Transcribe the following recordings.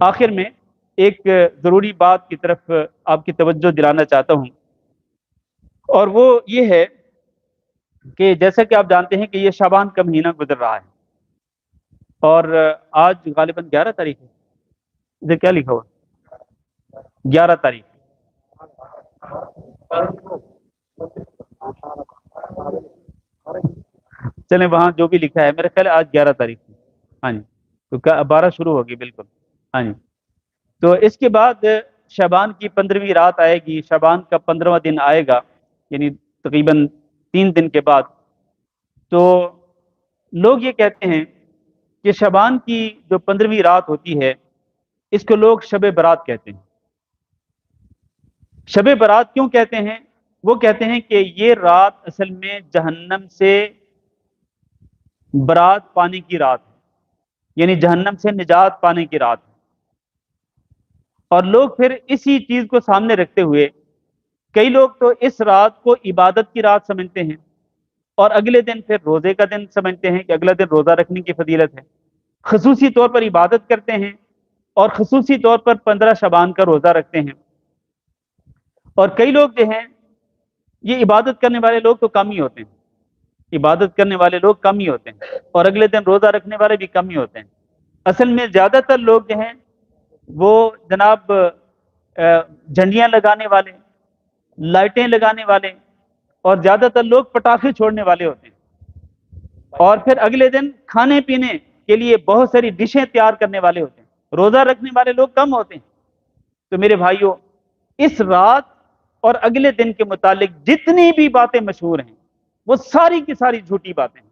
آخر میں ایک ضروری بات کی طرف آپ کی توجہ دلانا چاہتا ہوں، اور وہ یہ ہے کہ جیسا کہ آپ جانتے ہیں کہ یہ شعبان کا مہینہ گزر رہا ہے، اور آج غالباً 11 تاریخ ہے۔ یہ کیا لکھا ہوا؟ 11 تاریخ۔ چلیں وہاں جو بھی لکھا ہے، میرا خیال ہے آج 11 تاریخ ہے۔ ہاں جی، تو 12 شروع ہوگی بالکل۔ ہاں جی، تو اس کے بعد شعبان کی 15ویں رات آئے گی، شعبان کا 15واں دن آئے گا، یعنی تقریباً 3 دن کے بعد۔ تو لوگ یہ کہتے ہیں کہ شعبان کی جو 15ویں رات ہوتی ہے، اس کو لوگ شب برات کہتے ہیں۔ شب برات کیوں کہتے ہیں؟ وہ کہتے ہیں کہ یہ رات اصل میں جہنم سے برات پانے کی رات ہے، یعنی جہنم سے نجات پانے کی رات ہے۔ اور لوگ پھر اسی چیز کو سامنے رکھتے ہوئے، کئی لوگ تو اس رات کو عبادت کی رات سمجھتے ہیں، اور اگلے دن پھر روزے کا دن سمجھتے ہیں کہ اگلا دن روزہ رکھنے کی فضیلت ہے، خصوصی طور پر عبادت کرتے ہیں، اور خصوصی طور پر 15 شعبان کا روزہ رکھتے ہیں۔ اور کئی لوگ جو ہیں، یہ عبادت کرنے والے لوگ تو کم ہی ہوتے ہیں، عبادت کرنے والے لوگ کم ہی ہوتے ہیں، اور اگلے دن روزہ رکھنے والے بھی کم ہی ہوتے ہیں۔ اصل میں زیادہ تر لوگ جو ہیں وہ جناب جھنڈیاں لگانے والے، لائٹیں لگانے والے، اور زیادہ تر لوگ پٹاخے چھوڑنے والے ہوتے ہیں، اور پھر اگلے دن کھانے پینے کے لیے بہت ساری ڈشیں تیار کرنے والے ہوتے ہیں۔ روزہ رکھنے والے لوگ کم ہوتے ہیں۔ تو میرے بھائیوں، اس رات اور اگلے دن کے متعلق جتنی بھی باتیں مشہور ہیں، وہ ساری کی ساری جھوٹی باتیں ہیں،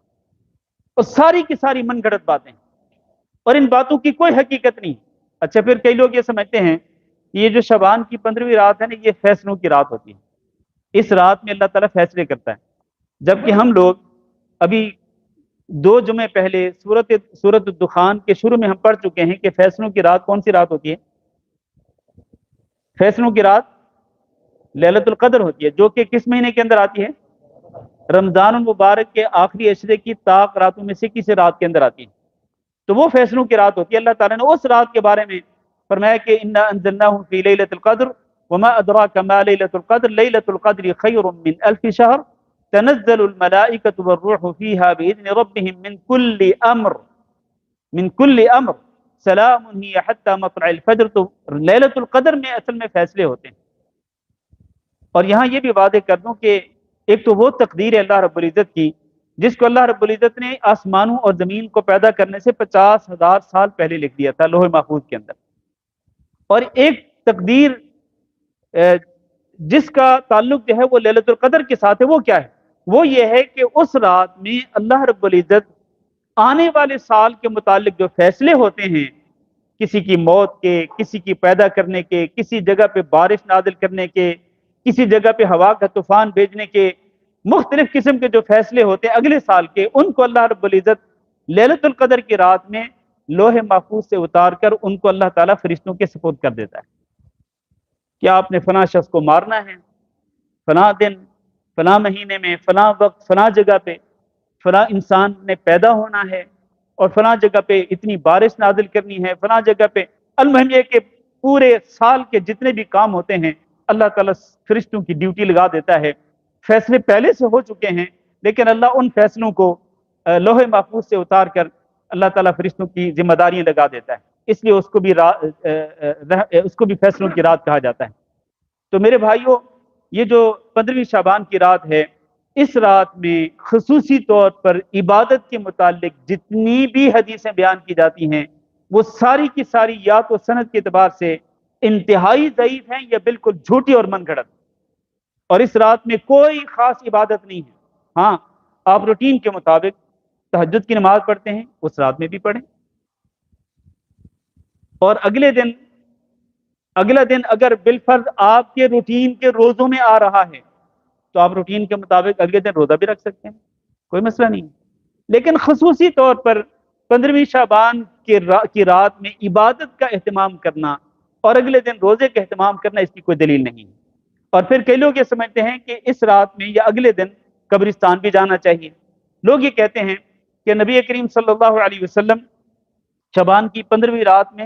اور ساری کی ساری من گھڑت باتیں ہیں، اور ان باتوں کی کوئی حقیقت نہیں۔ اچھا، پھر کئی لوگ یہ سمجھتے ہیں کہ یہ جو شعبان کی 15ویں رات ہے نا، یہ فیصلوں کی رات ہوتی ہے، اس رات میں اللہ تعالیٰ فیصلے کرتا ہے۔ جبکہ ہم لوگ ابھی 2 جمعے پہلے سورت الدخان کے شروع میں ہم پڑھ چکے ہیں کہ فیصلوں کی رات کون سی رات ہوتی ہے؟ فیصلوں کی رات لیلۃ القدر ہوتی ہے، جو کہ کس مہینے کے اندر آتی ہے؟ رمضان المبارک کے آخری عشرے کی طاق راتوں میں سے کسی رات کے اندر آتی ہے۔ تو وہ فیصلوں کی رات ہوتی ہے۔ اللہ تعالیٰ نے اس رات کے بارے میں فرمایا کہ انا انزلناہ فی لیلۃ القدر وما ادراک ما لیلۃ القدر لیلۃ القدر خیر من الف شہر تنزل الملائکۃ والروح فیہا باذن ربہم من کل امر سلام ہی حتی مطلع الفجر۔ تو لیلۃ القدر میں اصل میں فیصلے ہوتے ہیں۔ اور یہاں یہ بھی واضح کر دوں کہ ایک تو وہ تقدیر ہے اللہ رب العزت کی، جس کو اللہ رب العزت نے آسمانوں اور زمین کو پیدا کرنے سے 50,000 سال پہلے لکھ دیا تھا لوح محفوظ کے اندر۔ اور ایک تقدیر جس کا تعلق جو ہے وہ لیلۃ القدر کے ساتھ ہے، وہ کیا ہے؟ وہ یہ ہے کہ اس رات میں اللہ رب العزت آنے والے سال کے متعلق جو فیصلے ہوتے ہیں، کسی کی موت کے، کسی کی پیدا کرنے کے، کسی جگہ پہ بارش نازل کرنے کے، کسی جگہ پہ ہوا کا طوفان بھیجنے کے، مختلف قسم کے جو فیصلے ہوتے ہیں اگلے سال کے، ان کو اللہ رب العزت لیلۃ القدر کی رات میں لوح محفوظ سے اتار کر ان کو اللہ تعالیٰ فرشتوں کے سپرد کر دیتا ہے کہ آپ نے فلاں شخص کو مارنا ہے، فلاں دن، فلاں مہینے میں، فلاں وقت، فلاں جگہ پہ فلاں انسان نے پیدا ہونا ہے، اور فلاں جگہ پہ اتنی بارش نازل کرنی ہے، فلاں جگہ پہ۔ المہم یہ کہ پورے سال کے جتنے بھی کام ہوتے ہیں اللہ تعالیٰ فرشتوں کی ڈیوٹی لگا دیتا ہے۔ فیصلے پہلے سے ہو چکے ہیں، لیکن اللہ ان فیصلوں کو لوح محفوظ سے اتار کر اللہ تعالیٰ فرشتوں کی ذمہ داریاں لگا دیتا ہے، اس لیے اس کو بھی فیصلوں کی رات کہا جاتا ہے۔ تو میرے بھائیوں، یہ جو 15ویں شعبان کی رات ہے، اس رات میں خصوصی طور پر عبادت کے متعلق جتنی بھی حدیثیں بیان کی جاتی ہیں، وہ ساری کی ساری یا تو سند کے اعتبار سے انتہائی ضعیف ہیں یا بالکل جھوٹی اور من گھڑت۔ اور اس رات میں کوئی خاص عبادت نہیں ہے۔ ہاں، آپ روٹین کے مطابق تہجد کی نماز پڑھتے ہیں، اس رات میں بھی پڑھیں، اور اگلا دن اگر بالفرض آپ کے روٹین کے روزوں میں آ رہا ہے تو آپ روٹین کے مطابق اگلے دن روزہ بھی رکھ سکتے ہیں، کوئی مسئلہ نہیں۔ لیکن خصوصی طور پر 15ویں شعبان کی رات میں عبادت کا اہتمام کرنا اور اگلے دن روزے کا اہتمام کرنا، اس کی کوئی دلیل نہیں ہے۔ اور پھر کئی لوگ یہ سمجھتے ہیں کہ اس رات میں یا اگلے دن قبرستان بھی جانا چاہیے۔ لوگ یہ کہتے ہیں کہ نبی کریم صلی اللہ علیہ وسلم شعبان کی 15ویں رات میں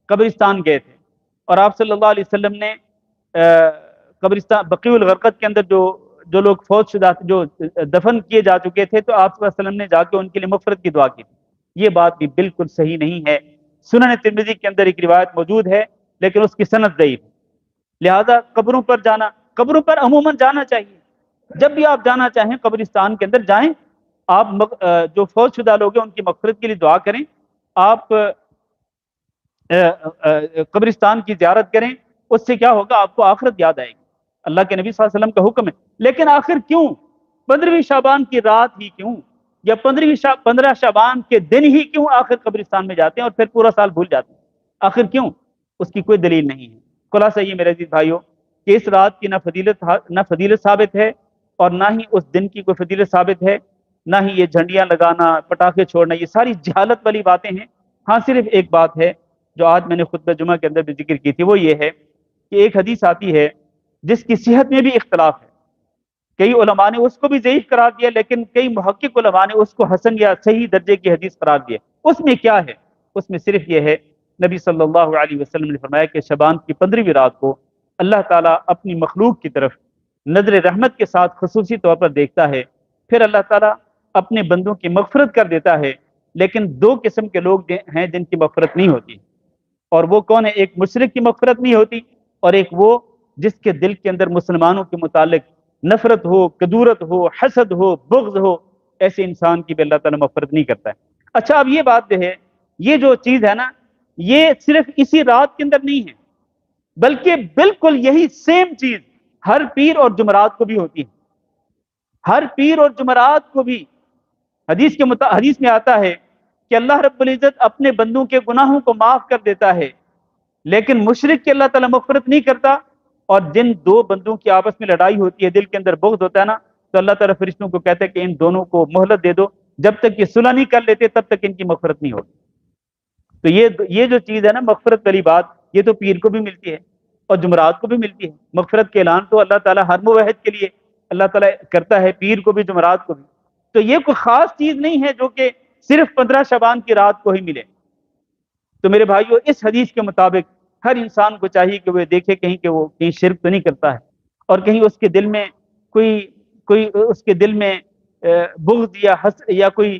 قبرستان گئے تھے اور آپ صلی اللہ علیہ وسلم نے قبرستان بقیع الغرقد کے اندر جو لوگ فوت شدہ جو دفن کیے جا چکے تھے، تو آپ صلی اللہ علیہ وسلم نے جا کے ان کے لیے مغفرت کی دعا کی تھی۔ یہ بات بھی بالکل صحیح نہیں ہے۔ سنن ترمذی کے اندر ایک روایت موجود ہے لیکن اس کی سند ضعیف ہے۔ لہذا قبروں پر جانا، قبروں پر عموماً جانا چاہیے، جب بھی آپ جانا چاہیں قبرستان کے اندر جائیں، آپ جو فوت شدہ لوگ ہیں ان کی مغفرت کے لیے دعا کریں، آپ قبرستان کی زیارت کریں، اس سے کیا ہوگا؟ آپ کو آخرت یاد آئے گی۔ اللہ کے نبی صلی اللہ علیہ وسلم کا حکم ہے۔ لیکن آخر کیوں 15ویں شعبان کی رات ہی کیوں، یا 15 شعبان کے دن ہی کیوں آخر قبرستان میں جاتے ہیں اور پھر پورا سال بھول جاتے ہیں؟ آخر کیوں؟ اس کی کوئی دلیل نہیں ہے۔ خلاصہ یہ میرے عزیز بھائیوں کہ اس رات کی نہ فضیلت ثابت ہے اور نہ ہی اس دن کی کوئی فضیلت ثابت ہے، نہ ہی یہ جھنڈیاں لگانا، پٹاخے چھوڑنا، یہ ساری جہالت والی باتیں ہیں۔ ہاں صرف ایک بات ہے جو آج میں نے خطبہ جمعہ کے اندر بھی ذکر کی تھی، وہ یہ ہے کہ ایک حدیث آتی ہے جس کی صحت میں بھی اختلاف ہے۔ کئی علماء نے اس کو بھی ضعیف قرار دیا، لیکن کئی محقق علماء نے اس کو حسن یا صحیح درجے کی حدیث قرار دیا۔ اس میں کیا ہے؟ اس میں صرف یہ ہے، نبی صلی اللہ علیہ وسلم نے فرمایا کہ شعبان کی 15ویں رات کو اللہ تعالیٰ اپنی مخلوق کی طرف نظر رحمت کے ساتھ خصوصی طور پر دیکھتا ہے، پھر اللہ تعالیٰ اپنے بندوں کی مغفرت کر دیتا ہے۔ لیکن دو قسم کے لوگ ہیں جن کی مغفرت نہیں ہوتی، اور وہ کون ہے؟ ایک مشرک کی مغفرت نہیں ہوتی، اور ایک وہ جس کے دل کے اندر مسلمانوں کے متعلق نفرت ہو، کدورت ہو، حسد ہو، بغض ہو، ایسے انسان کی بھی اللہ تعالیٰ مغفرت نہیں کرتا ہے۔ اچھا، اب یہ بات جو ہے، یہ جو چیز ہے نا، یہ صرف اسی رات کے اندر نہیں ہے، بلکہ بالکل یہی سیم چیز ہر پیر اور جمعرات کو بھی ہوتی ہے۔ ہر پیر اور جمعرات کو بھی حدیث میں آتا ہے کہ اللہ رب العزت اپنے بندوں کے گناہوں کو معاف کر دیتا ہے، لیکن مشرک کی اللہ تعالیٰ مغفرت نہیں کرتا۔ اور جن دو بندوں کی آپس میں لڑائی ہوتی ہے، دل کے اندر بغض ہوتا ہے نا، تو اللہ تعالیٰ فرشتوں کو کہتا ہے کہ ان دونوں کو مہلت دے دو، جب تک یہ صلح نہیں کر لیتے تب تک ان کی مغفرت نہیں ہوتی۔ تو یہ جو چیز ہے نا، مغفرت والی بات، یہ تو پیر کو بھی ملتی ہے اور جمعرات کو بھی ملتی ہے۔ مغفرت کے اعلان تو اللہ تعالیٰ ہر موحد کے لیے اللہ تعالیٰ کرتا ہے، پیر کو بھی جمعرات کو بھی۔ تو یہ کوئی خاص چیز نہیں ہے جو کہ صرف 15 شعبان کی رات کو ہی ملے۔ تو میرے بھائیو، اس حدیث کے مطابق ہر انسان کو چاہیے کہ وہ دیکھے کہیں کہ وہ کہیں شرک تو نہیں کرتا ہے، اور کہیں اس کے دل میں کوئی اس کے دل میں بغض یا کوئی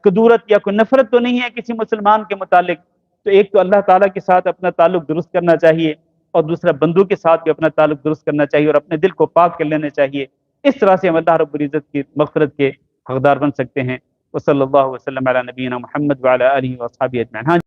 کدورت یا کوئی نفرت تو نہیں ہے کسی مسلمان کے متعلق۔ تو ایک تو اللہ تعالیٰ کے ساتھ اپنا تعلق درست کرنا چاہیے، اور دوسرا بندوں کے ساتھ بھی اپنا تعلق درست کرنا چاہیے اور اپنے دل کو پاک کر لینا چاہیے۔ اس طرح سے ہم اللہ رب العزت کی مغفرت کے حقدار بن سکتے ہیں۔ وصلی اللہ وسلم علی نبینا محمد وعلی آلہ واصحابہ اجمعین۔